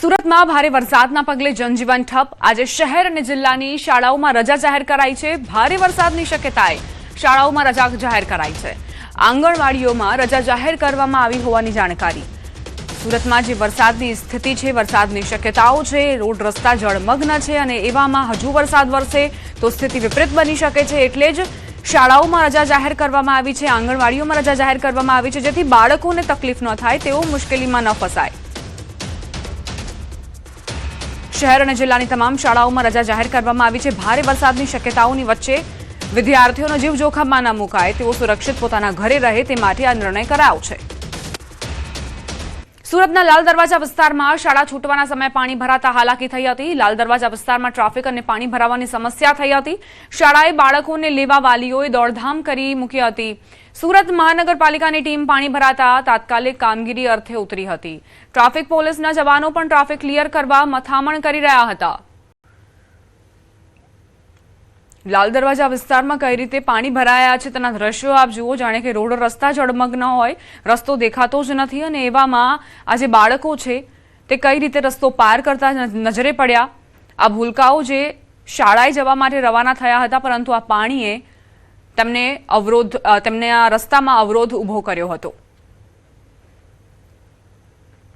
સુરતમાં ભારે વરસાદના પગલે જનજીવન ઠપ। આજે શહેર અને જિલ્લાની શાળાઓમાં રજા જાહેર કરાઈ છે। ભારે વરસાદની શક્યતાએ શાળાઓમાં રજા જાહેર કરાઈ છે। આંગણવાડીઓમાં રજા જાહેર કરવામાં આવી હોવાની જાણકારી। સુરતમાં જે વરસાદની સ્થિતિ છે, વરસાદની શક્યતાઓ છે, રોડ રસ્તા જળમગ્ન છે અને એવામાં હજુ વરસાદ વરસે તો સ્થિતિ વિપરીત બની શકે છે। એટલે જ શાળાઓમાં રજા જાહેર કરવામાં આવી છે, આંગણવાડીઓમાં રજા જાહેર કરવામાં આવી છે, જેથી બાળકોને તકલીફ ન થાય, તેઓ મુશ્કેલીમાં ન ફસાય। શહેર અને જિલ્લાની તમામ શાળાઓમાં રજા જાહેર કરવામાં આવી છે। ભારે વરસાદની શક્યતાઓની વચ્ચે વિદ્યાર્થીઓનો જીવ જોખમમાં ન મુકાય, તેઓ સુરક્ષિત પોતાના ઘરે રહે તે માટે આ નિર્ણય કરાયો છે। સુરતના લાલ દરવાજા વિસ્તારમાં શાળા છૂટવાના સમયે પાણી ભરાતા હાલાકી થઈ હતી। લાલ દરવાજા વિસ્તારમાં ટ્રાફિક અને પાણી ભરાવાની સમસ્યા થઈ હતી। શાળાએ બાળકોને લેવા વાલીઓએ દોડધામ કરી મૂકી હતી। સુરત મહાનગરપાલિકાની ટીમ પાણી ભરાતા તાત્કાલિક કામગીરી અર્થે ઉતરી હતી। ટ્રાફિક પોલીસના જવાનો પણ ટ્રાફિક ક્લિયર કરવા મથામણ કરી રહ્યા હતા। લાલ દરવાજા વિસ્તારમાં કઈ રીતે પાણી ભરાયા છે તેના દ્રશ્યો આપ જુઓ, જાણે કે રોડ રસ્તા જળમગ્ન હોય, રસ્તો દેખાતો જ નથી અને એવામાં આ જે બાળકો છે તે કઈ રીતે રસ્તો પાર કરતા નજરે પડ્યા। આ ભૂલકાઓ જે શાળાએ જવા માટે રવાના થયા હતા, પરંતુ આ પાણીએ તેમને આ રસ્તામાં અવરોધ ઊભો કર્યો હતો।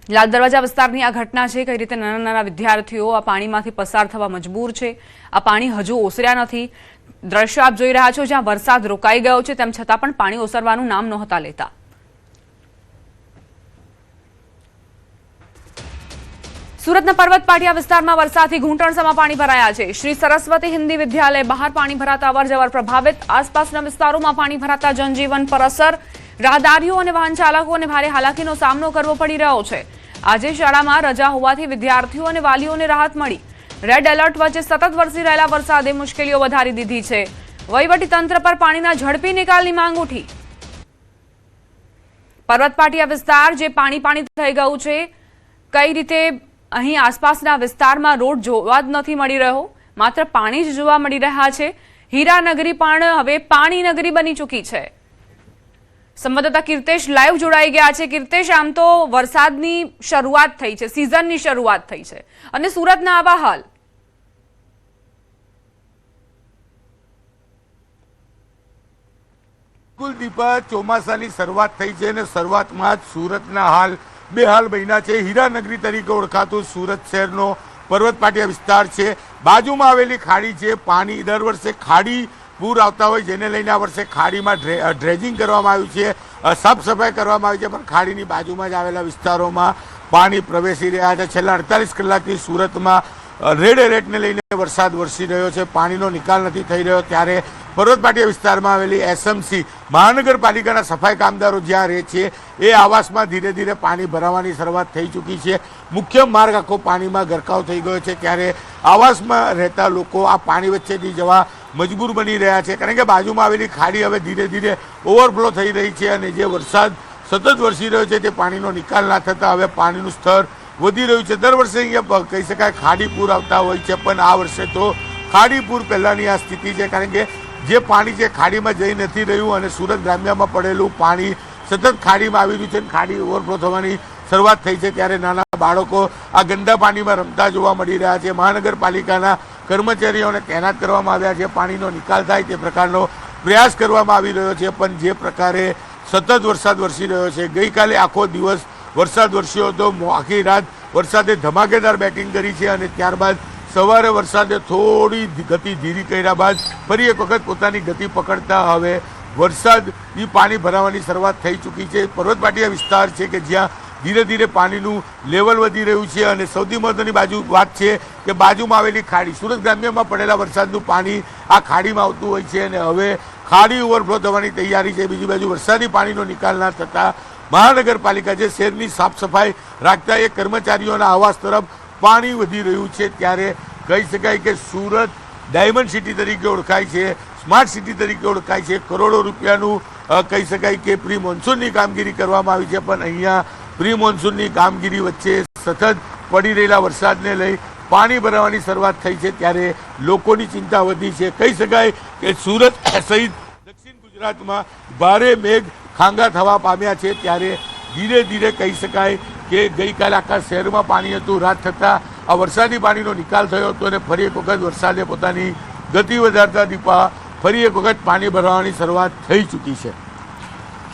લાલ દરવાજા વિસ્તારની આ ઘટના છે, કઈ રીતે નાના નાના વિદ્યાર્થીઓ આ પાણીમાંથી પસાર થવા મજબૂર છે। આ પાણી હજુ ઓસર્યા નથી। દ્રશ્ય આપ જોઈ રહ્યા છો, જ્યાં વરસાદ રોકાઈ ગયો છે તેમ છતાં પણ પાણી ઓસરવાનું નામ નહોતા લેતા। સુરતના પર્વત પાટિયા વિસ્તારમાં વરસાદથી ઘૂંટણસમાં પાણી ભરાયા છે। શ્રી સરસ્વતી હિન્દી વિદ્યાલય બહાર પાણી ભરાતા અવરજવર પ્રભાવિત। આસપાસના વિસ્તારોમાં પાણી ભરાતા જનજીવન પર અસર। રાહદારીઓ અને વાહન ચાલકોને ભારે હાલાકીનો સામનો કરવો પડી રહ્યો છે। આજે શાળામાં રજા હોવાથી વિદ્યાર્થીઓ અને વાલીઓને રાહત મળી। રેડ એલર્ટ વચ્ચે સતત વરસી રહેલા વરસાદે મુશ્કેલીઓ વધારી દીધી છે। વહીવટીતંત્ર પર પાણીના ઝડપી નિકાલની માંગ ઉઠી। પર્વત પાટિયા વિસ્તાર જે પાણી થઈ ગયું છે, કઈ રીતે અહીં આસપાસના વિસ્તારમાં રોડ જોવા જ નથી મળી રહ્યો, માત્ર પાણી જ જોવા મળી રહ્યા છે। હીરાનગરી પણ હવે પાણી નગરી બની ચૂકી છે। સંવાદદાતા કીર્તેશ લાઈવ જોડાઈ ગયા છે। કીર્તેશ, આમ તો વરસાદની શરૂઆત થઈ છે, સિઝનની શરૂઆત થઈ છે અને સુરતના આવા હાલ। દીપા, ચોમાસાની શરૂઆત થઈ છે અને શરૂઆતમાં જ સુરતના હાલ બેહાલ બન્યા છે। હીરાનગરી તરીકે ઓળખાતું સુરત શહેરનો પર્વત પાટિયા વિસ્તાર છે। બાજુમાં આવેલી ખાડી છે, પાણી દર વર્ષે ખાડી પૂર આવતા હોય, જેને લઈને આ વર્ષે ખાડીમાં ડ્રેજિંગ કરવામાં આવ્યું છે, સાફ સફાઈ કરવામાં આવી છે, પણ ખાડીની બાજુમાં જ આવેલા વિસ્તારોમાં પાણી પ્રવેશી રહ્યા છે। છેલ્લા 48 કલાકથી સુરતમાં રેડ એલર્ટને લઈને વરસાદ વરસી રહ્યો છે, પાણીનો નિકાલ નથી થઈ રહ્યો। ત્યારે પર્વત પાટિયા વિસ્તારમાં આવેલી એસએમસી મહાનગરપાલિકાના સફાઈ કામદારો જ્યાં રહે છે એ આવાસમાં ધીરે ધીરે પાણી ભરાવાની શરૂઆત થઈ ચૂકી છે। મુખ્ય માર્ગ આખો પાણીમાં ગરકાવ થઈ ગયો છે, ત્યારે આવાસમાં રહેતા લોકો આ પાણી વચ્ચેથી જવા મજબૂર બની રહ્યા છે, કારણ કે બાજુમાં આવેલી ખાડી હવે ધીરે ધીરે ઓવરફ્લો થઈ રહી છે અને જે વરસાદ સતત વરસી રહ્યો છે તે પાણીનો નિકાલ ના થતાં હવે પાણીનું સ્તર વધી રહ્યું છે। દર વર્ષે અહીંયા કહી શકાય ખાડી પૂર આવતા હોય છે, પણ આ વર્ષે તો ખાડી પૂર પહેલાંની આ સ્થિતિ છે, કારણ કે જે પાણી છે ખાડીમાં જઈ નથી રહ્યું અને સુરત ગ્રામ્યમાં પડેલું પાણી સતત ખાડીમાં આવી રહ્યું છે અને ખાડી ઓવરફ્લો થવાની શરૂઆત થઈ છે। ત્યારે નાના બાળકો આ ગંદા પાણીમાં રમતા જોવા મળી રહ્યા છે। મહાનગરપાલિકાના કર્મચારીઓને તૈનાત કરવામાં આવ્યા છે, પાણીનો નિકાલ થાય તે પ્રકારનો પ્રયાસ કરવામાં આવી રહ્યો છે, પણ જે પ્રકારે સતત વરસાદ વરસી રહ્યો છે, ગઈકાલે આખો દિવસ વરસાદ વરસ્યો હતો, આખી રાત વરસાદે ધમાકેદાર બેટિંગ કરી છે અને ત્યારબાદ સવારે વરસાદે થોડી ગતિ ધીરી કર્યા બાદ ફરી એક વખત પોતાની ગતિ પકડતા હવે વરસાદની પાણી ભરાવાની શરૂઆત થઈ ચૂકી છે। પર્વત પાટિયા વિસ્તાર છે કે જ્યાં ધીરે ધીરે પાણીનું લેવલ વધી રહ્યું છે અને સૌથી મહત્વની વાત છે કે બાજુમાં આવેલી ખાડી, સુરત ગ્રામ્યમાં પડેલા વરસાદનું પાણી આ ખાડીમાં આવતું હોય છે અને હવે ખાડી ઓવરફ્લો થવાની તૈયારી છે। બીજી બાજુ વરસાદી પાણીનો નિકાલ ના થતાં મહાનગરપાલિકા જે શહેરની સાફ સફાઈ રાખતા એ કર્મચારીઓના આવાસ તરફ પાણી વધી રહ્યું છે। ત્યારે કહી શકાય કે સુરત ડાયમંડ સિટી તરીકે ઓળખાય છે, સ્માર્ટ સિટી તરીકે ઓળખાય છે। કરોડો રૂપિયાનું કહી શકાય કે પ્રી મોન્સૂનની કામગીરી કરવામાં આવી છે, પણ અહીંયા પ્રી મોન્સૂનની કામગીરી વચ્ચે સતત પડી રહેલા વરસાદને લઈ પાણી ભરાવાની શરૂઆત થઈ છે। ત્યારે લોકોની ચિંતા વધી છે। કહી શકાય કે સુરત સહિત દક્ષિણ ગુજરાતમાં ભારે મેઘ ખાંગા થવા પામ્યા છે। ત્યારે ધીરે ધીરે કહી શકાય કે ગઈકાલે આખા શહેરમાં પાણી હતું. રાત થતાં આ વરસાદી પાણીનો નિકાલ થયો હતો અને ફરી એક વખત વરસાદે પોતાની ગતિ વધારતા દીપા ફરી એક વખત પાણી ભરાવાની શરૂઆત થઈ ચૂકી છે.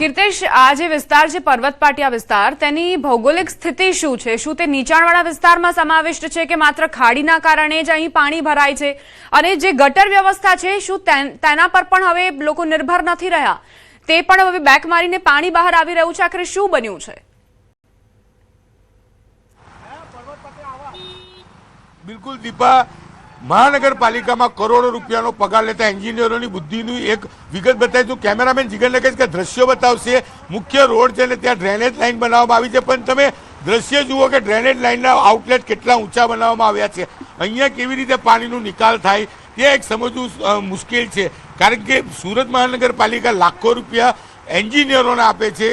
કીર્તેશ, આ જે વિસ્તાર છે પર્વત પાટિયા વિસ્તાર, તેની ભૌગોલિક સ્થિતિ શું છે? શું તે નીચાણવાળા વિસ્તારમાં સમાવિષ્ટ છે કે માત્ર ખાડીના કારણે જ અહીં પાણી ભરાય છે? અને જે ગટર વ્યવસ્થા છે શું તેના પર પણ હવે લોકો નિર્ભર નથી રહ્યા? તે પણ હવે બેક મારીને પાણી બહાર આવી રહ્યું છે. આખરે શું બન્યું છે? બિલકુલ દીપા, મહાનગરપાલિકામાં કરોડો રૂપિયાનો પગાર લેતા એન્જિનિયરોની બુદ્ધિની એક વિગત બતાવી. તું કેમેરામેન જીગરને કહીશ કે દ્રશ્યો બતાવશે. મુખ્ય રોડ છે ને ત્યાં ડ્રેનેજ લાઇન બનાવવામાં આવી છે, પણ તમે દ્રશ્ય જુઓ કે ડ્રેનેજ લાઇનના આઉટલેટ કેટલા ઊંચા બનાવવામાં આવ્યા છે. અહીંયા કેવી રીતે પાણીનો નિકાલ થાય તે એક સમજવું મુશ્કેલ છે, કારણ કે સુરત મહાનગરપાલિકા લાખો રૂપિયા એન્જિનિયરોને આપે છે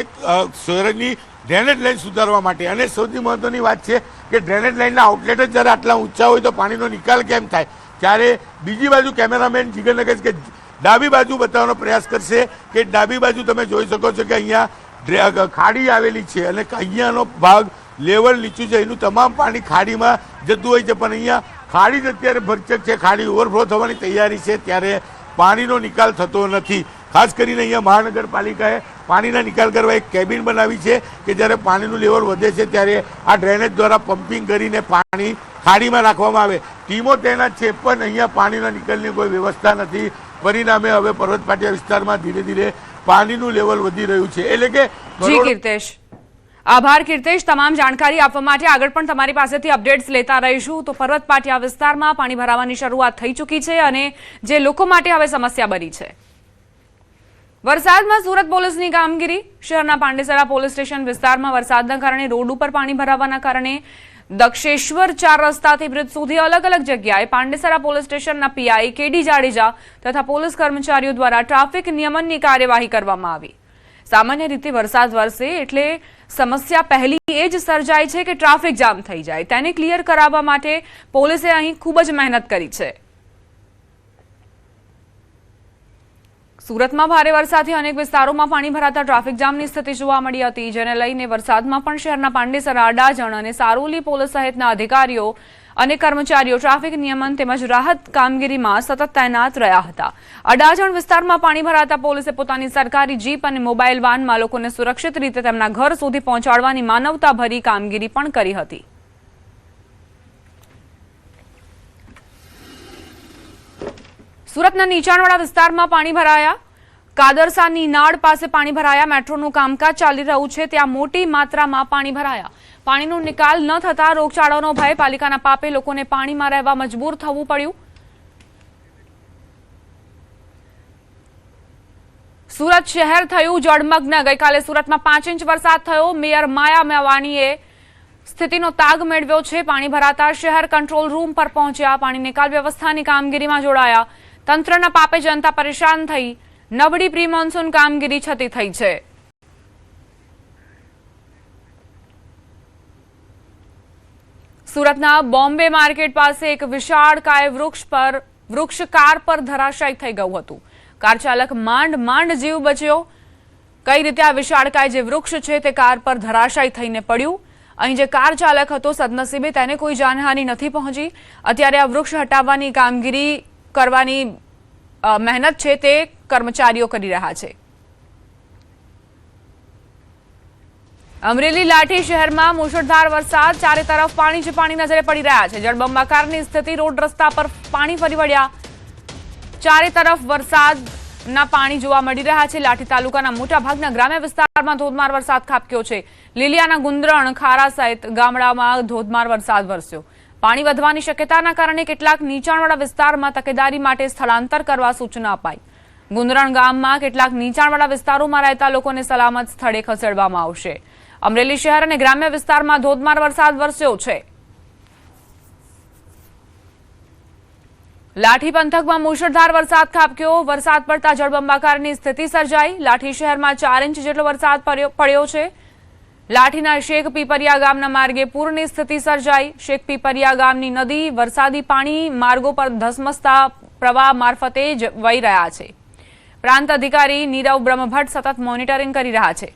શહેરની ડ્રેનેજ લાઇન સુધારવા માટે. અને સૌથી મહત્વની વાત છે કે ડ્રેનેજ લાઇનના આઉટલેટ જ જ્યારે આટલા ઊંચા હોય તો પાણીનો નિકાલ કેમ થાય? ત્યારે બીજી બાજુ કેમેરામેન જીગરને કહીશ કે ડાબી બાજુ બતાવવાનો પ્રયાસ કરશે કે ડાબી બાજુ તમે જોઈ શકો છો કે અહીંયા ખાડી આવેલી છે અને અહીંયાનો ભાગ લેવલ નીચું છે. એનું તમામ પાણી ખાડીમાં જતું હોય છે, પણ અહીંયા ખાડી જ અત્યારે ભરચક છે, ખાડી ઓવરફ્લો થવાની તૈયારી છે, ત્યારે પાણીનો નિકાલ થતો નથી. ખાસ કરીને અહીંયા મહાનગરપાલિકાએ પાણીના નિકાલ કરવા એક કેબિન બનાવી છે કે જ્યારે પાણીનું લેવલ વધે છે ત્યારે આ ડ્રેનેજ દ્વારા પમ્પિંગ કરીને પાણી ખાડીમાં નાખવામાં આવે. ટીમો તૈનાત છે, પણ અહીંયા પાણીના નિકાલની કોઈ વ્યવસ્થા નથી. પરિણામે હવે પર્વત પાટિયા વિસ્તારમાં ધીરે ધીરે પાણીનું લેવલ વધી રહ્યું છે. એટલે કે જી કીર્તેશ, આભાર કીર્તેશ, તમામ જાણકારી આપવા માટે. આગળ પણ તમારી પાસેથી અપડેટ્સ લેતા રહીશું. તો પર્વત પાટિયા વિસ્તારમાં પાણી ભરાવાની શરૂઆત થઈ ચૂકી છે અને જે લોકો માટે હવે સમસ્યા બની છે. વરસાદમાં સુરત પોલીસની કામગીરી. શહેરના પાંડેસરા પોલીસ સ્ટેશન વિસ્તારમાં વરસાદના કારણે રોડ ઉપર પાણી ભરાવાના કારણે દક્ષેશ્વર 4 રસ્તાથી બ્રિજ સુધી અલગ અલગ જગ્યાએ પાંડેસરા પોલીસ સ્ટેશનના પીઆઈ કેડી જાડેજા તથા પોલીસ કર્મચારીઓ દ્વારા ટ્રાફિક નિયમનની કાર્યવાહી કરવામાં આવી. સામાન્ય રીતે વરસાદ વરસે એટલે સમસ્યા પહેલી એ જ સર્જાય છે કે ટ્રાફિક જામ થઈ જાય. તેને ક્લિયર કરાવવા માટે પોલીસે અહીં ખૂબ જ મહેનત કરી છે. સુરતમાં ભારે વરસાદથી અનેક વિસ્તારોમાં પાણી ભરાતા ટ્રાફિક જામની સ્થિતિ જોવા મળી હતી, જેને લઈને વરસાદમાં પણ શહેરના પાંડેસરા, અડાજણ અને સારોલી પોલીસ સહિતના અધિકારીઓ અને કર્મચારીઓ ટ્રાફિક નિયમન તેમજ રાહત કામગીરીમાં સતત તૈનાત રહ્યા હતા. અડાજણ વિસ્તારમાં પાણી ભરાતા પોલીસે પોતાની સરકારી જીપ અને મોબાઈલ વાનમાં લોકોને સુરક્ષિત રીતે તેમના ઘર સુધી પહોંચાડવાની માનવતાભરી કામગીરી પણ કરી હતી. સુરતના નીચાણવાળા વિસ્તારમાં પાણી ભરાયા. કાદરસાની નાળ પાસે પાણી ભરાયા. મેટ્રોનું કામકાજ ચાલી રહ્યું છે, ત્યાં મોટી માત્રામાં પાણી ભરાયા. પાણીનો નિકાલ ન થતા રોગચાળાનો ભય. પાલિકાના પાપે લોકોને પાણીમાં રહેવા મજબૂર થવું પડ્યું. સુરત શહેર થયું જળમગ્ન. ગઈકાલે સુરતમાં 5 ઇંચ વરસાદ થયો. મેયર માયા મેવાણીએ સ્થિતિનો તાગ મેળવ્યો છે. પાણી ભરાતા શહેર કંટ્રોલ રૂમ પર પહોંચ્યા. પાણી નિકાલ વ્યવસ્થાની કામગીરીમાં જોડાયા. તંત્રના પાપે જનતા પરેશાન થઈ. નબળી પ્રી મોન્સૂન કામગીરી છતી થઈ છે. સુરતના બોમ્બે માર્કેટ પાસે એક વિશાળકાય વૃક્ષ કાર પર ધરાશાયી થઈ ગયું હતું. કાર ચાલક માંડ જીવ બચ્યો. કઈ રીતે આ વિશાળકાય જે વૃક્ષ છે તે કાર પર ધરાશાયી થઈને પડ્યું. અહીં જે કાર ચાલક હતો સદનસીબે તેને કોઈ જાનહાનિ નથી પહોંચી. અત્યારે આ વૃક્ષ હટાવવાની કામગીરી કરવાની મહેનત છે તે કર્મચારીઓ કરી રહ્યા છે. અમરેલી લાઠી શહેરમાં મુશળધાર વરસાદ. ચારે તરફ પાણી જ પાણી નજરે પડી રહ્યા છે. જળબંબાકારની સ્થિતિ. રોડ રસ્તા પર પાણી ફરી વળ્યા. ચારે તરફ વરસાદના પાણી જોવા મળી રહ્યા છે. લાઠી તાલુકાના મોટાભાગના ગ્રામ્ય વિસ્તારમાં ધોધમાર વરસાદ ખાબક્યો છે. લીલિયાના ગુંદરણ, ખારા સહિત ગામડામાં ધોધમાર વરસાદ વરસ્યો. પાણી વધવાની શક્યતાના કારણે કેટલાક નીચાણવાળા વિસ્તારમાં તકેદારી માટે સ્થળાંતર કરવા સૂચના અપાઈ. ગુંદરણ ગામમાં કેટલાક નીચાણવાળા વિસ્તારોમાં રહેતા લોકોને સલામત સ્થળે ખસેડવામાં આવશે. અમરેલી શહેર અને ગ્રામ્ય વિસ્તારમાં ધોધમાર વરસાદ વરસ્યો છે. લાઠી પંથકમાં મુશળધાર વરસાદ ખાબક્યો. વરસાદ પડતા જળબંબાકારની સ્થિતિ સર્જાઈ. લાઠી શહેરમાં 4 ઇંચ જેટલો વરસાદ પડ્યો છે. લાઠીના શેખ પીપરિયા ગામના માર્ગે પૂરની સ્થિતિ સર્જાઈ. શેખ પીપરિયા ગામની નદી વરસાદી પાણી માર્ગો પર ધસમસતા પ્રવાહ મારફતે જ વહી રહ્યા છે. પ્રાંત અધિકારી નીરવ બ્રહ્મભટ્ટ સતત મોનિટરિંગ કરી રહ્યા છે.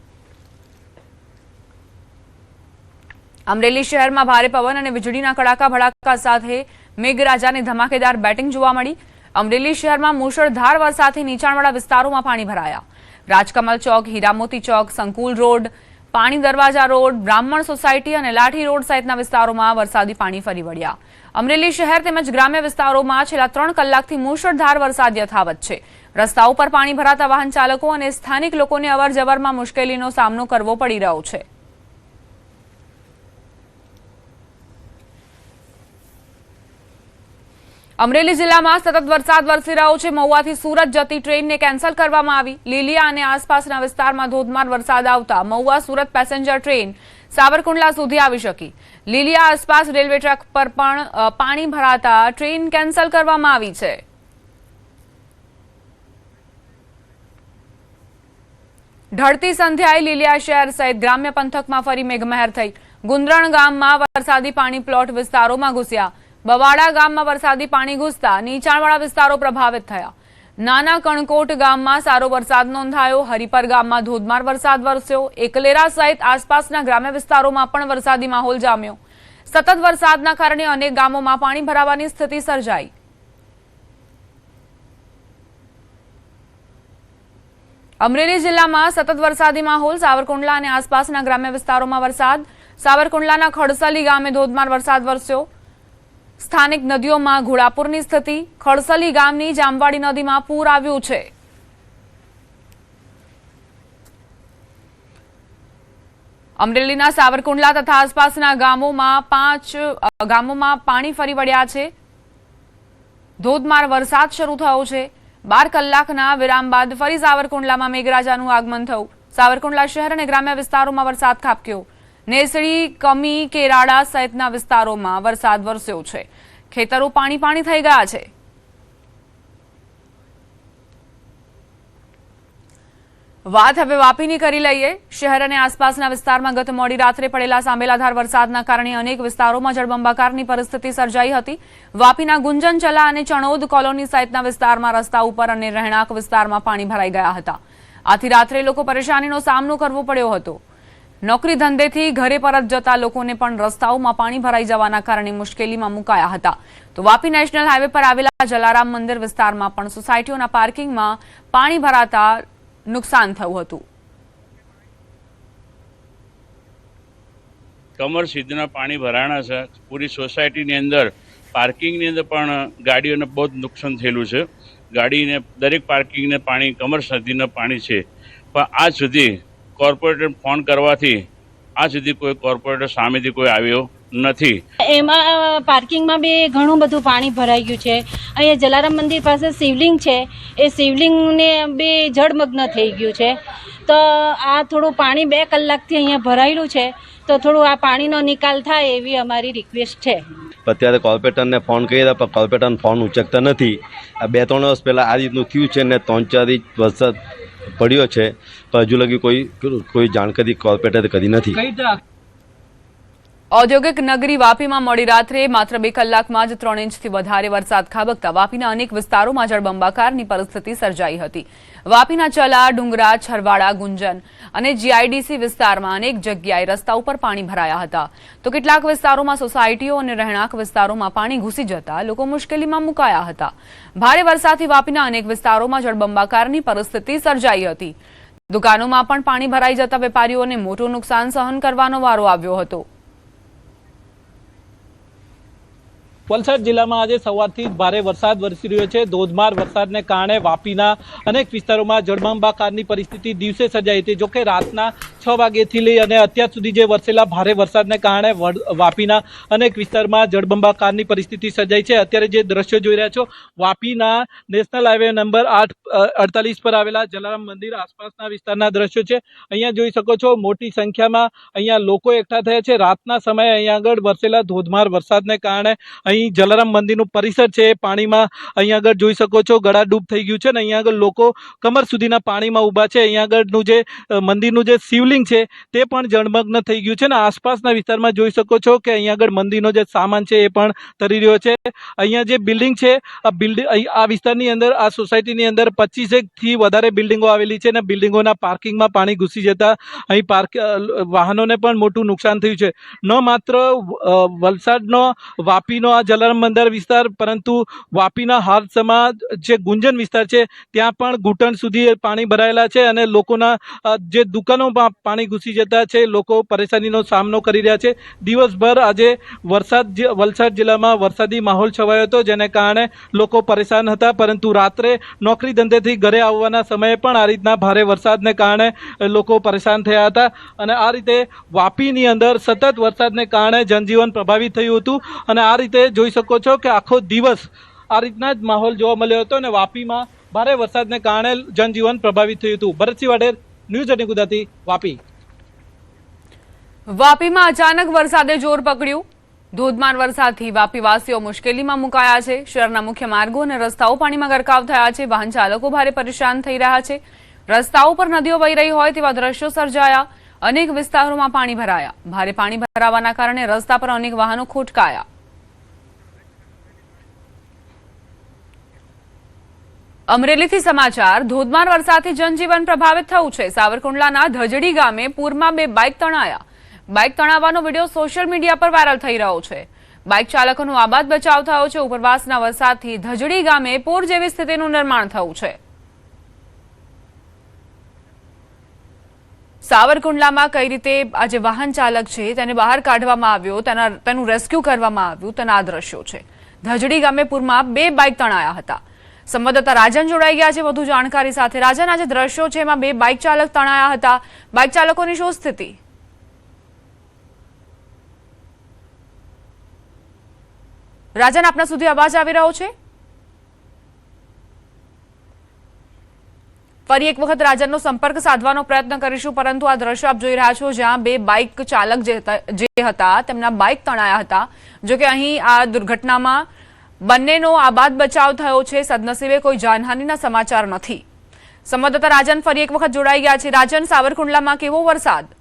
અમરેલી શહેરમાં ભારે પવન અને વીજળીના કડાકા ભડાકા સાથે મેઘરાજાની ધમાકેદાર બેટિંગ જોવા મળી। અમરેલી શહેરમાં મુશળધાર વરસાદથી નીચાણવાળા વિસ્તારોમાં પાણી ભરાયા। રાજકમલ ચોક, હીરામોતી ચોક, સંકુલ રોડ, પાણી દરવાજા રોડ, બ્રાહ્મણ સોસાયટી અને લાઠી રોડ સહિતના વિસ્તારોમાં વરસાદી પાણી ફરી વળ્યા। અમરેલી શહેર તેમજ ગ્રામ્ય વિસ્તારોમાં છેલ્લા 3 કલાકથી મુશળધાર વરસાદ યથાવત છે। રસ્તાઓ પર પાણી ભરાતા વાહન ચાલકો અને સ્થાનિક લોકોને અવરજવરમાં મુશ્કેલીનો સામનો કરવો પડી રહ્યો છે। અમરેલી જિલ્લામાં સતત વરસાદ વરસી રહ્યો છે। મહુવાથી સુરત જતી ટ્રેનને કેન્સલ કરવામાં આવી। લીલિયા અને આસપાસના વિસ્તારમાં ધોધમાર વરસાદ આવતા મહુવા સુરત પેસેન્જર ટ્રેન સાવરકુંડલા સુધી આવી શકી। લીલિયા આસપાસ રેલવે ટ્રેક પર પણ પાણી ભરાતા ટ્રેન કેન્સલ કરવામાં આવી છે। ઢળતી સંધ્યાએ લીલિયા શહેર સહિત ગ્રામ્ય પંથકમાં ફરી મેઘમહેર થઈ। ગુંદરણ ગામમાં વરસાદી પાણી પ્લોટ વિસ્તારોમાં ઘૂસ્યા। બવાડા ગામમાં વરસાદી પાણી ઘૂસતા નીચાણવાળા વિસ્તારો પ્રભાવિત થયા। નાના કણકોટ ગામમાં સારો વરસાદ નોંધાયો। હરિપર ગામમાં ધોધમાર વરસાદ વરસ્યો। એકલેરા સહિત આસપાસના ગ્રામ્ય વિસ્તારોમાં પણ વરસાદી માહોલ જામ્યો। સતત વરસાદના કારણે અનેક ગામોમાં પાણી ભરાવાની સ્થિતિ સર્જાઈ। અમરેલી જિલ્લામાં સતત વરસાદી માહોલ। સાવરકુંડલા અને આસપાસના ગ્રામ્ય વિસ્તારોમાં વરસાદ। સાવરકુંડલાના ખડસલી ગામે ધોધમાર વરસાદ વરસ્યો। સ્થાનિક નદીઓમાં ઘોડાપુરની સ્થિતિ। ખડસલી ગામની જામવાડી નદીમાં પૂર આવ્યું છે। અમરેલીના સાવરકુંડલા તથા આસપાસના ગામોમાં 5 ગામોમાં પાણી ફરી વળ્યા છે। ધોધમાર વરસાદ શરૂ થયો છે। 12 કલાકના વિરામ બાદ ફરી સાવરકુંડલામાં મેઘરાજાનું આગમન થયું। સાવરકુંડલા શહેર અને ગ્રામ્ય વિસ્તારોમાં વરસાદ ખાબક્યો। નેસડી, કમી, કેરાડા સહિતના વિસ્તારોમાં વરસાદ વરસ્યો છે। ખેતરો પાણી થઈ ગયા છે। વાત હવે વાપીની કરી લઈએ। શહેર અને આસપાસના વિસ્તારમાં ગત મોડી રાત્રે પડેલા સાંબેલાધાર વરસાદના કારણે અનેક વિસ્તારોમાં જળબંબાકારની પરિસ્થિતિ સર્જાઈ હતી। વાપીના ગુંજનચલા અને ચણોદ કોલોની સહિતના વિસ્તારમાં રસ્તા ઉપર અને રહેણાંક વિસ્તારમાં પાણી ભરાઈ ગયા હતા। આથી રાત્રે લોકો પરેશાનીનો સામનો કરવો પડ્યો હતો। નોકરી ધંધેથી ઘરે પરત જતા લોકોને પણ રસ્તાઓમાં પાણી ભરાઈ જવાના કારણે મુશ્કેલીમાં મુકાયા હતા। તો વાપી નેશનલ હાઈવે પર આવેલા જલારામ મંદિર વિસ્તારમાં પણ સોસાયટીઓના પાર્કિંગમાં પાણી ભરાતા નુકસાન થયું હતું। કમર સુધીના પાણી ભરાણા છે। પૂરી સોસાયટીની અંદર પાર્કિંગની અંદર પણ ગાડીઓને બહુ જ નુકસાન થયેલું છે। ગાડીને દરેક પાર્કિંગને પાણી કમર સુધીના પાણી છે। પણ આજ સુધી કોર્પોરેટર ફોન કરવાથી આજ સુધી કોઈ કોર્પોરેટર સામેથી કોઈ આવ્યો નથી। એમાં પાર્કિંગમાં બી ઘણું બધું પાણી ભરાઈ ગયું છે। અહીંયા જલારામ મંદિર પાસે શિવલિંગ છે, એ શિવલિંગને બી જળમગ્ન થઈ ગયું છે। તો આ થોડું પાણી 2 કલાકથી અહીંયા ભરાયેલું છે, તો થોડું આ પાણીનો નિકાલ થાય એવી અમારી રિક્વેસ્ટ છે। અત્યારે કોર્પોરેટરને ફોન કર્યા પણ કોર્પોરેટર ફોન ઉચકતા નથી। આ 2-3 વર્ષ પહેલાં આ રીતનું થયું છે ને 3-4 ઇંચ વરસાદ પડ્યો છે, પણ હજુ લગી કોઈ જાણકારી કોર્પોરેટરે કરી નથી। ઔદ્યોગિક નગરી વાપીમાં મોડી રાત્રે માત્ર 2 કલાકમાં જ 3 ઇંચથી વધારે વરસાદ ખાબકતા વાપીના અનેક વિસ્તારોમાં જળબંબાકારની પરિસ્થિતિ સર્જાઈ હતી। વાપીના ચલા, ડુંગરા, છરવાડા, ગુંજન અને જીઆઈડીસી વિસ્તારમાં અનેક જગ્યાએ રસ્તા ઉપર પાણી ભરાયા હતા। તો કેટલાક વિસ્તારોમાં સોસાયટીઓ અને રહેણાંક વિસ્તારોમાં પાણી ઘૂસી જતા લોકો મુશ્કેલીમાં મુકાયા હતા। ભારે વરસાદથી વાપીના અનેક વિસ્તારોમાં જળબંબાકારની પરિસ્થિતિ સર્જાઈ હતી। દુકાનોમાં પણ પાણી ભરાઈ જતા વેપારીઓને મોટું નુકસાન સહન કરવાનો વારો આવ્યો હતો। વલસાડ જિલ્લામાં આજે સવારથી જ ભારે વરસાદ વરસી રહ્યો છે। ધોધમાર વરસાદને કારણે વાપીના અનેક વિસ્તારોમાં જળબંબાકારની પરિસ્થિતિ દિવસે સર્જાઈ હતી। જોકે રાતના 6 વાગ્યાથી લઈ અને અત્યાર સુધી જે વરસેલા ભારે વરસાદને કારણે વાપીના અનેક વિસ્તારમાં જળબંબાકારની પરિસ્થિતિ સર્જાઈ છે। અત્યારે જે દ્રશ્યો જોઈ રહ્યા છો, વાપીના નેશનલ હાઈવે નંબર 848 પર આવેલા જલારામ મંદિર આસપાસના વિસ્તારના દ્રશ્યો છે। અહીંયા જોઈ શકો છો મોટી સંખ્યામાં અહીંયા લોકો એકઠા થયા છે। રાતના સમયે અહીંયા આગળ વરસેલા ધોધમાર વરસાદને કારણે અહીંયા અહીં જલારામ મંદિરનું પરિસર છે એ પાણીમાં અહીંયા આગળ જોઈ શકો છો ગળાડૂબ થઈ ગયું છે ને અહીંયા આગળ લોકો કમર સુધીના પાણીમાં ઊભા છે. અહીંયા આગળનું જે મંદિરનું જે શિવલિંગ છે તે પણ જળમગ્ન થઈ ગયું છે ને આસપાસના વિસ્તારમાં જોઈ શકો છો કે અહીંયા આગળ મંદિરનો જે સામાન છે એ પણ તરી રહ્યો છે. અહીંયા જે બિલ્ડિંગ છે આ વિસ્તારની અંદર આ સોસાયટીની અંદર 25 થી વધારે બિલ્ડિંગો આવેલી છે અને બિલ્ડિંગોના પાર્કિંગમાં પાણી ઘૂસી જતા અહીં વાહનોને પણ મોટું નુકસાન થયું છે. ન માત્ર વલસાડનો વાપીનો આ જલારામ મંદિર વિસ્તાર પરંતુ વાપીના હાથસમા જે ગુંજન વિસ્તાર છે ત્યાં પણ ઘૂંટણ સુધી પાણી ભરાયેલા છે અને લોકોના જે દુકાનોમાં પાણી ઘૂસી જતા છે. લોકો પરેશાનીનો સામનો કરી રહ્યા છે. દિવસભર આજે વલસાડ જિલ્લામાં વરસાદી માહોલ છવાયો હતો જેને કારણે લોકો પરેશાન હતા પરંતુ રાત્રે નોકરી ધંધેથી ઘરે આવવાના સમયે પણ આ રીતના ભારે વરસાદને કારણે લોકો પરેશાન થયા હતા અને આ રીતે વાપીની અંદર સતત વરસાદને કારણે જનજીવન પ્રભાવિત થયું હતું અને આ રીતે જોઈ શકો છો કે આખો દિવસ આ રીતના જ માહોલ જોવા મળ્યો હતો અને વાપીમાં ભારે વરસાદને કારણે જનજીવન પ્રભાવિત થયું હતું. ભરતસિંહ વાડેર, ન્યૂઝ 18 ગુજરાતી, વાપી. વાપીમાં અચાનક વરસાદે જોર પકડ્યું. ધોધમાર વરસાદથી વાપીવાસીઓ મુશ્કેલીમાં મુકાયા છે. શહેરના મુખ્ય માર્ગો અને રસ્તાઓ પાણીમાં ગરકાવ થયા છે. વાહન ચાલકો ભારે પરેશાન થઈ રહ્યા છે. રસ્તાઓ પર નદીઓ વહી રહી હોય તેવા દ્રશ્યો સર્જાયા. અનેક વિસ્તારોમાં પાણી ભરાયા. ભારે પાણી ભરાવાના કારણે રસ્તા પર અનેક વાહનો ખોટકાયા. અમરેલીથી સમાચાર. ધોધમાર વરસાદથી જનજીવન પ્રભાવિત થયું છે. સાવરકુંડલાના ધજડી ગામે પૂરમાં 2 બાઇક તણાયા. બાઇક તણાવવાનો વિડીયો સોશિયલ મીડિયા પર વાયરલ થઈ રહ્યો છે. બાઇક ચાલકોનો આબાદ બચાવ થયો છે. ઉપરવાસના વરસાદથી ધજડી ગામે પૂર જેવી સ્થિતિનું નિર્માણ થયું છે. સાવરકુંડલામાં કઈ રીતે આજે વાહન ચાલક છે તેને બહાર કાઢવામાં આવ્યો, તેનું રેસ્ક્યુ કરવામાં આવ્યું તેના આ દ્રશ્યો છે. ધજડી ગામે પૂરમાં 2 બાઇક તણાયા હતા. સંવાદદાતા રાજન જોડાઈ ગયા છે વધુ જાણકારી સાથે. રાજન, આજે દ્રશ્યો છે એમાં 2 બાઇક ચાલક તણાયા હતા. બાઇક ચાલકોની શું સ્થિતિ? રાજન, આપના સુધી અવાજ આવી રહ્યો છે? ફરી એક વખત રાજનનો સંપર્ક સાધવાનો પ્રયત્ન કરીશું પરંતુ આ દ્રશ્યો આપ જોઈ રહ્યા છો જ્યાં 2 બાઇક ચાલક જે હતા તેમના બાઇક તણાયા હતા. જોકે અહીં આ દુર્ઘટનામાં બંનેનો આબાદ બચાવ થયો છે. સદનસીબે કોઈ જાનહાનિના સમાચાર નથી. સંવાદદાતા રાજન ફરી એક વખત જોડાઈ ગયા છે. રાજન, સાવરકુંડલામાં કેવો વરસાદ?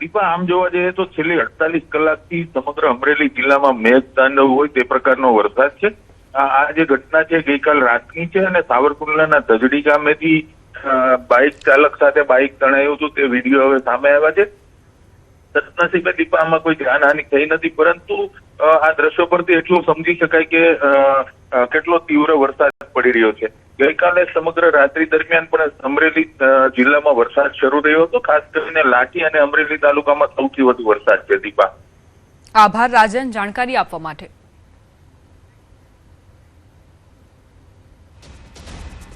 દીપા, આમ જોવા જઈએ તો છેલ્લી 48 કલાકથી સમગ્ર અમરેલી જિલ્લામાં મેઘતાંડવ હોય તે પ્રકારનો વરસાદ છે. આ જે ઘટના છે ગઈકાલ રાતની છે અને સાવરકુંડલાના ધજડી ગામેથી બાઇક ચાલક સાથે બાઇક તણાયું હતું તે વિડીયો હવે સામે આવ્યા છે. સદનસીબે દીપા આમાં કોઈ જાનહાનિ થઈ નથી પરંતુ આ દ્રશ્યો પરથી એટલું સમજી શકાય કે કેટલો તીવ્ર વરસાદ પડી રહ્યો છે. ગઈકાલે સમગ્ર રાત્રિ દરમિયાન પણ અમરેલી જિલ્લામાં વરસાદ શરૂ રહ્યો હતો. ખાસ કરીને લાઠી અને અમરેલી તાલુકામાં સૌથી વધુ વરસાદ છે. દીપા, આભાર રાજન જાણકારી આપવા માટે.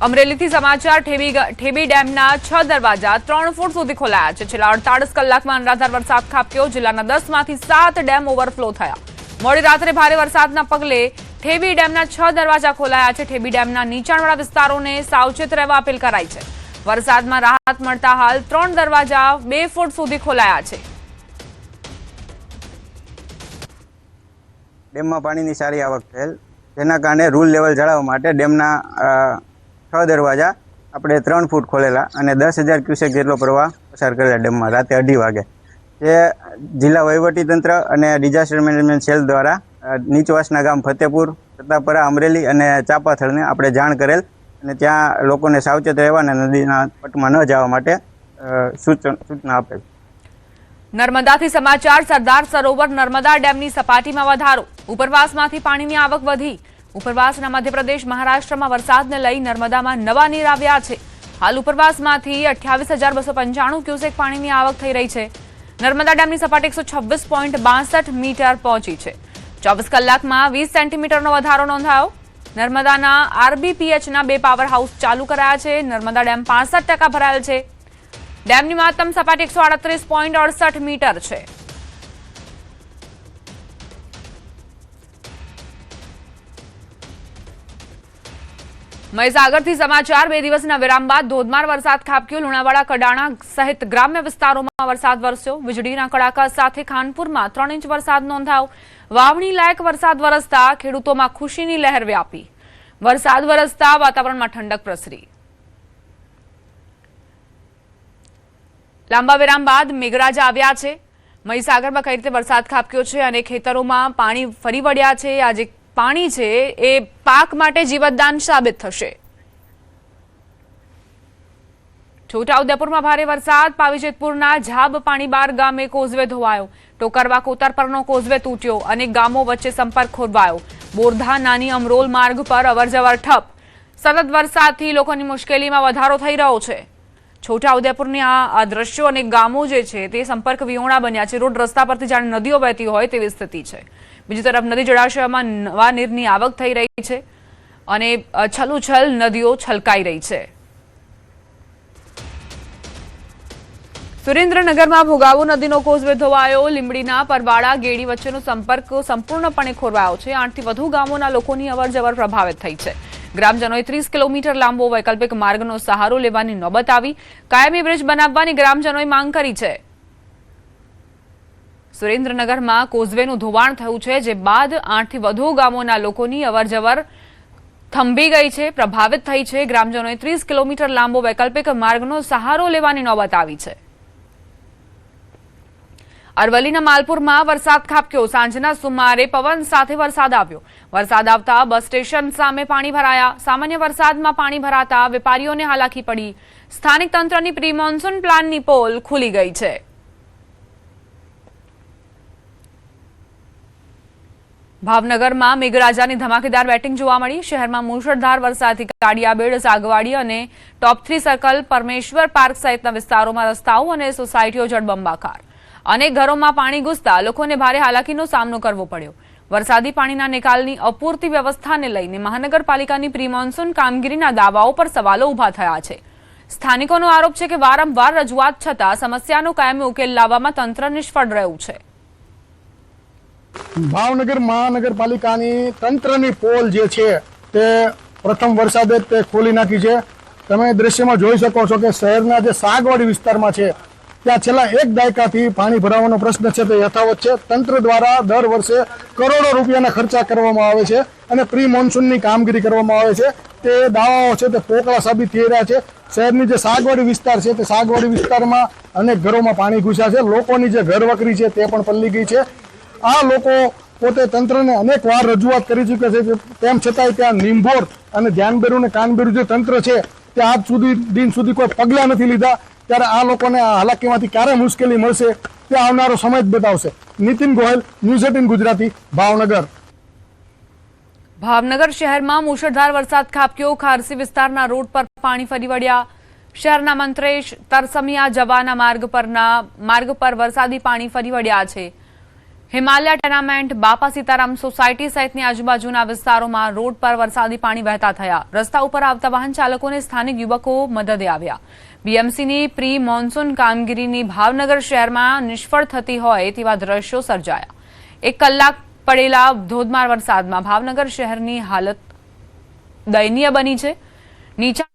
અમરેલીથી સમાચાર. ઠેબી ડેમના 6 દરવાજા 3 ફૂટ સુધી ખોલાયા છે. છેલ્લા 48 કલાકમાં અનરાધાર વરસાદ ખાબક્યો. જિલ્લાના 10માંથી 7 ડેમ ઓવરફ્લો થયા. મોડી રાત્રે ભારે વરસાદના પગલે ઠેબી ડેમના 6 દરવાજા ખોલાયા છે. ઠેબી ડેમના નીચાણવાળા વિસ્તારોને સાવચેત રહેવા અપીલ કરાઈ છે. વરસાદમાં રાહત મળતા હાલ 3 દરવાજા 2 ફૂટ સુધી ખોલાયા છે. ડેમમાં પાણીની સારી આવક થયેલ જેના કારણે રૂલ લેવલ જાળવવા માટે ડેમના 6 દરવાજા આપણે 3 ફૂટ ખોલેલા અને 10,000 ક્યુસેક જેટલો પ્રવાહ પસાર કરેલા ડેમમાં રાતે 2:30 વાગે. જે જિલ્લા વહીવટીતંત્ર અને ડિઝાસ્ટર મેનેજમેન્ટ સેલ દ્વારા નીચવાસના ગામ ફતેપુર, સત્તાપરા, અમરેલી અને ચાપાથળને આપણે જાણ કરેલ અને ત્યાં લોકોને સાવચેત રહેવા અને નદીના પટમાં ન જવા માટે સૂચના આપેલ. નર્મદાથી સમાચાર. સરદાર સરોવર નર્મદા ડેમની સપાટીમાં વધારો. ઉપરવાસમાંથી પાણીની આવક વધી. ઉપરવાસના મધ્યપ્રદેશ, મહારાષ્ટ્રમાં વરસાદને લઈ નર્મદામાં નવા નીર આવ્યા છે. હાલ ઉપરવાસમાંથી 28,295 ક્યુસેક પાણીની આવક થઈ રહી છે. નર્મદા ડેમની સપાટી 126.62 મીટર પહોંચી છે. 24 કલાકમાં 20 સેન્ટીમીટરનો વધારો નોંધાયો. નર્મદાના RBPHના 2 પાવર હાઉસ ચાલુ કરાયા છે. નર્મદા ડેમ 65% ભરાયેલ છે. ડેમની મહત્તમ સપાટી 138.68 મીટર છે. મહીસાગરથી સમાચાર 2 દિવસના વિરામ બાદ ધોધમાર વરસાદ ખાબક્યો. લુણાવાડા, કડાણા સહિત ગ્રામ્ય વિસ્તારોમાં વરસાદ વરસ્યો. વીજળીના કડાકા સાથે ખાનપુરમાં 3 ઇંચ વરસાદ નોંધાયો. વાવણી લાયક વરસાદ વરસતા ખેડૂતોમાં ખુશીની લહેર વ્યાપી. વરસાદ વરસતા વાતાવરણમાં ઠંડક પ્રસરી. લાંબા વિરામ બાદ મેઘરાજા આવ્યા છે. મહીસાગરમાં કઈ રીતે વરસાદ ખાબક્યો છે અને ખેતરોમાં પાણી ફરી વળ્યા છે. આજે પાણી છે એ પાક માટે જીવતદાન સાબિત થશે. છોટાઉદેપુરમાં ભારે વરસાદ. પાવીજેતપુરના ઝાબ પાણીબાર ગામે કોઝવે ધોવાયો. ટોકરવા કોતર પરનો કોઝવે તૂટ્યો. અનેક ગામો વચ્ચે સંપર્ક ખોરવાયો. બોરધા નાની અમરોલ માર્ગ પર અવરજવર ઠપ. સતત વરસાદથી લોકોની મુશ્કેલીમાં વધારો થઈ રહ્યો છે. છોટાઉદેપુરની આ દ્રશ્યો અને ગામો જે છે તે સંપર્ક વિહોણા બન્યા છે. રોડ રસ્તા પરથી જાણે નદીઓ વહેતી હોય તેવી સ્થિતિ છે. બીજી તરફ નદી જળાશયમાં નવા નીરની આવક થઈ રહી છે અને છલોછલ નદીઓ છલકાઈ રહી છે. સુરેન્દ્રનગરમાં ભોગાવો નદીનો કોઝવે ધોવાયો. લીંબડીના પરવાડા ગેડી વચ્ચેનો સંપર્ક સંપૂર્ણપણે ખોરવાયો છે. 8 થી વધુ ગામોના લોકોની અવરજવર પ્રભાવિત થઈ છે. ગ્રામજનોએ 30 કિલોમીટર લાંબો વૈકલ્પિક માર્ગનો સહારો લેવાની નોબત આવી. કાયમી બ્રિજ બનાવવાની ગ્રામજનોએ માંગ કરી છે. સુરેન્દ્રનગરમાં કોઝવેનું ધોવાણ થયું છે, જે બાદ 8 થી વધુ ગામોના લોકોની અવરજવર થંભી ગઈ છે, પ્રભાવિત થઈ છે. ગ્રામજનોએ 30 કિલોમીટર લાંબો વૈકલ્પિક માર્ગનો સહારો લેવાની નોબત આવી છે. અરવલ્લીના માલપુરમાં વરસાદ ખાબક્યો. સાંજના સુમારે પવન સાથે વરસાદ આવ્યો. વરસાદ આવતા બસ સ્ટેશન સામે પાણી ભરાયા. સામાન્ય વરસાદમાં પાણી ભરાતા વેપારીઓને હાલાકી પડી. સ્થાનિક તંત્રની પ્રી મોન્સૂન પ્લાનની પોલ ખુલી ગઈ છે. ભાવનગરમાં મેઘરાજાની ધમાકેદાર બેટિંગ જોવા મળી. શહેરમાં મુશળધાર વરસાદથી કાડિયાબેડ, સાગવાડી અને ટોપ 3 સર્કલ, પરમેશ્વર પાર્ક સહિતના વિસ્તારોમાં રસ્તાઓ અને સોસાયટીઓ જળબંબાકાર. અનેક ઘરોમાં પાણી ઘૂસતા લોકોને ભારે હાલાકીનો સામનો કરવો પડ્યો. વરસાદી પાણીના નિકાલની અપૂરતી વ્યવસ્થાને લઈને મહાનગરપાલિકાની પ્રી મોન્સૂન કામગીરીના દાવાઓ પર સવાલો ઉભા થયા છે. સ્થાનિકોનો આરોપ છે કે વારંવાર રજૂઆત છતાં સમસ્યાનો કાયમી ઉકેલ લાવવામાં તંત્ર નિષ્ફળ રહ્યું છે. ભાવનગર મહાનગરપાલિકાની તંત્રની પોલ જે છે તે પ્રથમ વરસાદે તે ખોલી નાખી છે. તમે દ્રશ્યમાં જોઈ શકો છો કે શહેરના જે સાગવાડી વિસ્તારમાં છે ત્યાં છેલ્લા 1 દાયકાથી પાણી ભરાવાનો પ્રશ્ન છે તે યથાવત છે. તંત્ર દ્વારા દર વર્ષે કરોડો રૂપિયાના ખર્ચા કરવામાં આવે છે અને પ્રી મોન્સૂનની કામગીરી કરવામાં આવે છે. તે દાવાઓ છે તે પોકળા સાબિત થઈ રહ્યા છે. શહેરની જે સાગવાડી વિસ્તાર છે તે સાગવાડી વિસ્તારમાં અનેક ઘરોમાં પાણી ઘૂસ્યા છે. લોકોની જે ઘરવકરી છે તે પણ પલળી ગઈ છે. આ લોકો પોતે તંત્રને અનેક વાર રજૂઆત કરી ચૂક્યા છે, તેમ છતાંય ત્યાં નિંભોર અને ધ્યાનબેરું અને કાનબેરું જે તંત્ર છે તે આજ સુધી દિન સુધી કોઈ પગલાં નથી લીધા. ત્યારે આ લોકોને આ હાલાકીમાંથી ક્યારે મુશ્કેલી મળશે તે આવનારો સમય જ બતાવશે. નીતિન ગોયલ, ન્યૂઝ 18 ગુજરાતી, ભાવનગર. ભાવનગર શહેરમાં મુશળધાર વરસાદ ખાબક્યો. ખારસી વિસ્તારના રોડ પર પાણી ફરી વળ્યા. શહેરના મંત્રેશ તરસમિયા જવાના માર્ગ પર વરસાદી પાણી ફરી વળ્યા છે. હિમાલય ટેનામેન્ટ, બાપા સીતારામ સોસાયટી સહિતની આજુબાજુના વિસ્તારોમાં રોડ પર વરસાદી પાણી વહેતા થયા. રસ્તા ઉપર આવતા વાહન ચાલકોને સ્થાનિક યુવકો મદદે આવ્યા. બીએમસીની પ્રી મોન્સૂન કામગીરીની ભાવનગર શહેરમાં નિષ્ફળ થતી હોય તેવા દ્રશ્યો સર્જાયા. 1 કલાક પડેલા ધોધમાર વરસાદમાં ભાવનગર શહેરની હાલત દયનીય બની છે. નીચા